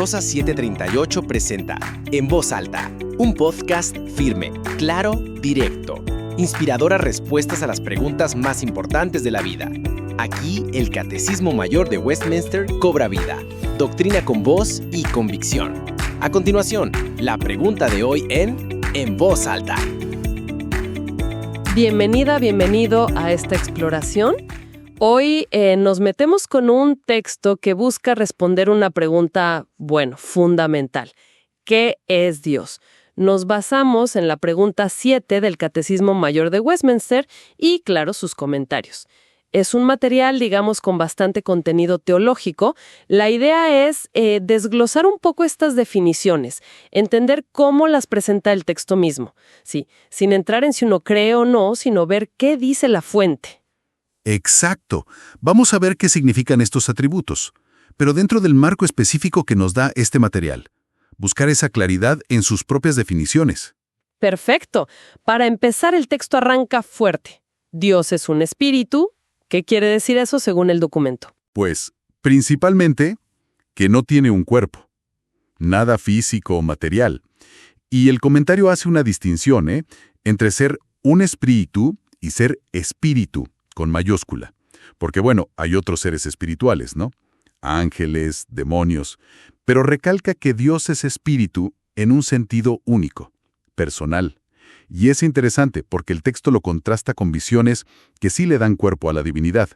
Rosa 738 presenta En Voz Alta, un podcast firme, claro, directo. Inspiradoras respuestas a las preguntas más importantes de la vida. Aquí, el Catecismo Mayor de Westminster cobra vida. Doctrina con voz y convicción. A continuación, la pregunta de hoy En Voz Alta. Bienvenida, bienvenido a esta exploración. Hoy nos metemos con un texto que busca responder una pregunta, fundamental. ¿Qué es Dios? Nos basamos en la pregunta 7 del Catecismo Mayor de Westminster y, claro, sus comentarios. Es un material, digamos, con bastante contenido teológico. La idea es desglosar un poco estas definiciones, entender cómo las presenta el texto mismo. Sí, sin entrar en si uno cree o no, sino ver qué dice la fuente. Exacto. Vamos a ver qué significan estos atributos, pero dentro del marco específico que nos da este material. Buscar esa claridad en sus propias definiciones. Perfecto. Para empezar, el texto arranca fuerte. Dios es un espíritu. ¿Qué quiere decir eso según el documento? Pues, principalmente, que no tiene un cuerpo. Nada físico o material. Y el comentario hace una distinción, entre ser un espíritu y ser espíritu, con mayúscula. Porque, hay otros seres espirituales, ¿no? Ángeles, demonios. Pero recalca que Dios es espíritu en un sentido único, personal. Y es interesante porque el texto lo contrasta con visiones que sí le dan cuerpo a la divinidad.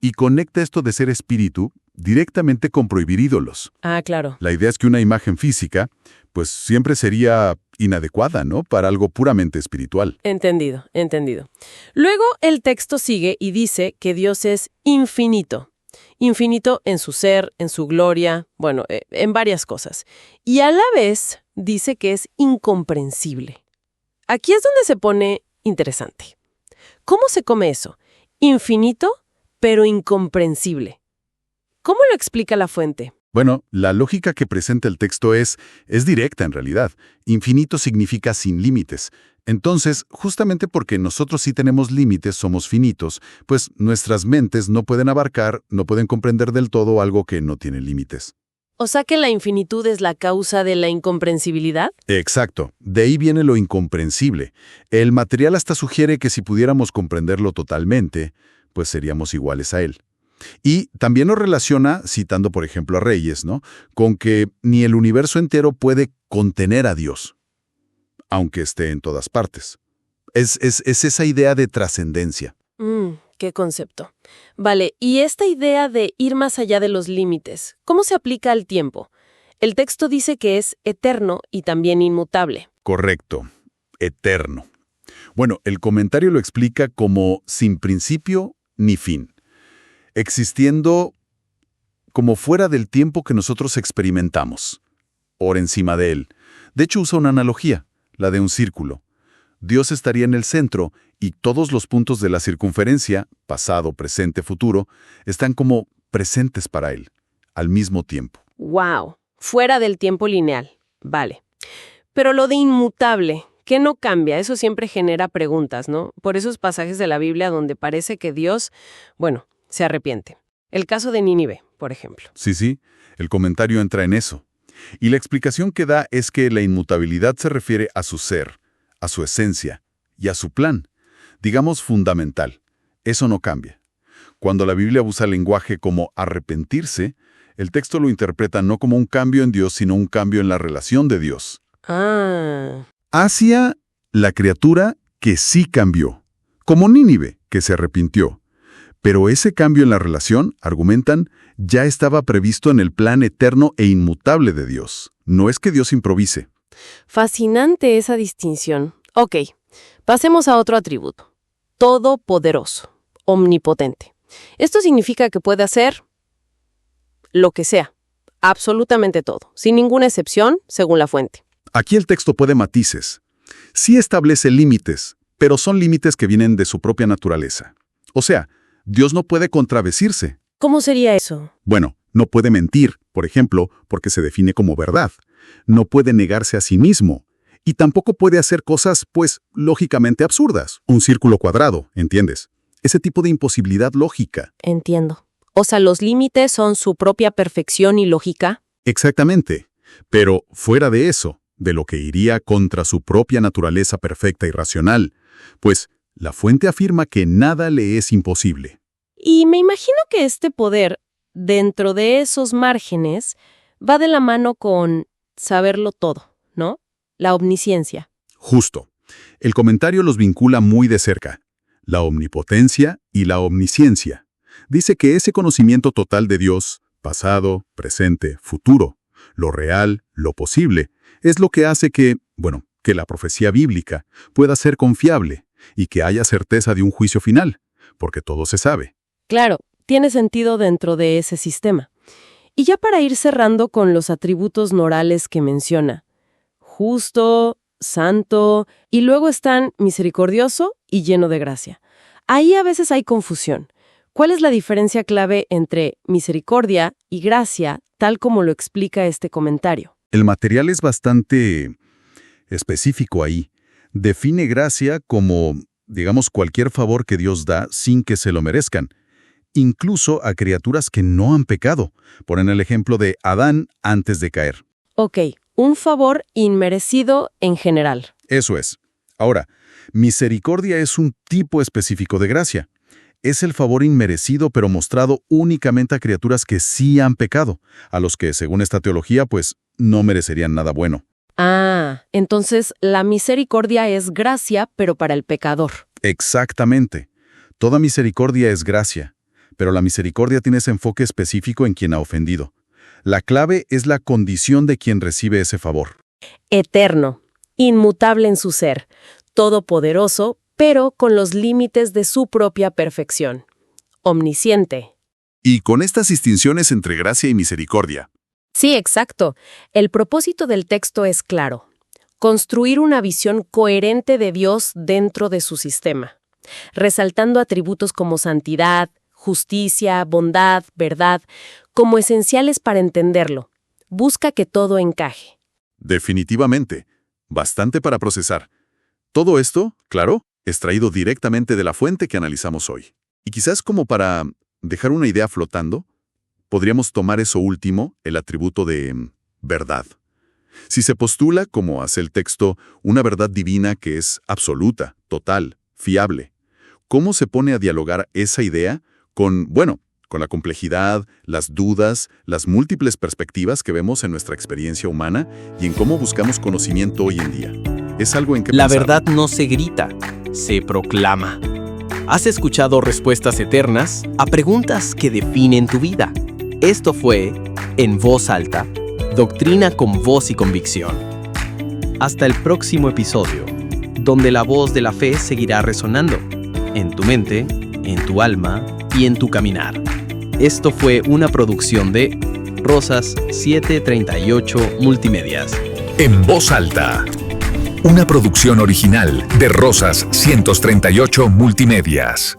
Y conecta esto de ser espíritu directamente con prohibir ídolos. Ah, claro. La idea es que una imagen física, pues siempre sería inadecuada, ¿no? Para algo puramente espiritual. Entendido. Luego el texto sigue y dice que Dios es infinito. Infinito en su ser, en su gloria, en varias cosas. Y a la vez dice que es incomprensible. Aquí es donde se pone interesante. ¿Cómo se come eso? Infinito, pero incomprensible. ¿Cómo lo explica la fuente? La lógica que presenta el texto es directa en realidad. Infinito significa sin límites. Entonces, justamente porque nosotros sí tenemos límites, somos finitos, pues nuestras mentes no pueden abarcar, no pueden comprender del todo algo que no tiene límites. O sea que la infinitud es la causa de la incomprensibilidad. Exacto. De ahí viene lo incomprensible. El material hasta sugiere que si pudiéramos comprenderlo totalmente, pues seríamos iguales a él. Y también lo relaciona, citando por ejemplo a Reyes, ¿no? Con que ni el universo entero puede contener a Dios, aunque esté en todas partes. Es esa idea de trascendencia. Qué concepto. Vale, y esta idea de ir más allá de los límites, ¿cómo se aplica al tiempo? El texto dice que es eterno y también inmutable. Correcto, eterno. El comentario lo explica como sin principio ni fin, existiendo como fuera del tiempo que nosotros experimentamos, por encima de él. De hecho, usa una analogía, la de un círculo. Dios estaría en el centro y todos los puntos de la circunferencia, pasado, presente, futuro, están como presentes para él, al mismo tiempo. ¡Wow! Fuera del tiempo lineal. Vale. Pero lo de inmutable, ¿qué no cambia? Eso siempre genera preguntas, ¿no? Por esos pasajes de la Biblia donde parece que Dios, se arrepiente. El caso de Nínive, por ejemplo. Sí, el comentario entra en eso. Y la explicación que da es que la inmutabilidad se refiere a su ser, a su esencia y a su plan, digamos fundamental. Eso no cambia. Cuando la Biblia usa el lenguaje como arrepentirse, el texto lo interpreta no como un cambio en Dios, sino un cambio en la relación de Dios. Hacia la criatura que sí cambió, como Nínive, que se arrepintió. Pero ese cambio en la relación, argumentan, ya estaba previsto en el plan eterno e inmutable de Dios. No es que Dios improvise. Fascinante esa distinción. Ok, pasemos a otro atributo. Todopoderoso, omnipotente. Esto significa que puede hacer lo que sea, absolutamente todo, sin ninguna excepción, según la fuente. Aquí el texto puede matices. Sí establece límites, pero son límites que vienen de su propia naturaleza. O sea, Dios no puede contradecirse. ¿Cómo sería eso? No puede mentir, por ejemplo, porque se define como verdad. No puede negarse a sí mismo. Y tampoco puede hacer cosas, lógicamente absurdas. Un círculo cuadrado, ¿entiendes? Ese tipo de imposibilidad lógica. Entiendo. O sea, los límites son su propia perfección y lógica. Exactamente. Pero fuera de eso, de lo que iría contra su propia naturaleza perfecta y racional, pues la fuente afirma que nada le es imposible. Y me imagino que este poder, dentro de esos márgenes, va de la mano con saberlo todo, ¿no? La omnisciencia. Justo. El comentario los vincula muy de cerca. La omnipotencia y la omnisciencia. Dice que ese conocimiento total de Dios, pasado, presente, futuro, lo real, lo posible, es lo que hace que la profecía bíblica pueda ser confiable y que haya certeza de un juicio final, porque todo se sabe. Claro, tiene sentido dentro de ese sistema. Y ya para ir cerrando con los atributos morales que menciona. Justo, santo, y luego están misericordioso y lleno de gracia. Ahí a veces hay confusión. ¿Cuál es la diferencia clave entre misericordia y gracia, tal como lo explica este comentario? El material es bastante específico ahí. Define gracia como, cualquier favor que Dios da sin que se lo merezcan, incluso a criaturas que no han pecado. Ponen el ejemplo de Adán antes de caer. Ok, un favor inmerecido en general. Eso es. Ahora, misericordia es un tipo específico de gracia. Es el favor inmerecido pero mostrado únicamente a criaturas que sí han pecado, a los que, según esta teología, no merecerían nada bueno. Ah, entonces la misericordia es gracia, pero para el pecador. Exactamente. Toda misericordia es gracia, pero la misericordia tiene ese enfoque específico en quien ha ofendido. La clave es la condición de quien recibe ese favor. Eterno, inmutable en su ser, todopoderoso, pero con los límites de su propia perfección. Omnisciente. Y con estas distinciones entre gracia y misericordia. Sí, exacto. El propósito del texto es claro. Construir una visión coherente de Dios dentro de su sistema, resaltando atributos como santidad, justicia, bondad, verdad, como esenciales para entenderlo. Busca que todo encaje. Definitivamente. Bastante para procesar. Todo esto, claro, extraído directamente de la fuente que analizamos hoy. Y quizás como para dejar una idea flotando, podríamos tomar eso último, el atributo de verdad. Si se postula, como hace el texto, una verdad divina que es absoluta, total, fiable, ¿cómo se pone a dialogar esa idea con la complejidad, las dudas, las múltiples perspectivas que vemos en nuestra experiencia humana y en cómo buscamos conocimiento hoy en día? Es algo en que La pensar. verdad no se grita, se proclama. ¿Has escuchado respuestas eternas a preguntas que definen tu vida? Esto fue En Voz Alta, doctrina con voz y convicción. Hasta el próximo episodio, donde la voz de la fe seguirá resonando, en tu mente, en tu alma y en tu caminar. Esto fue una producción de Rosas 738 Multimedias. En Voz Alta, una producción original de Rosas 138 Multimedias.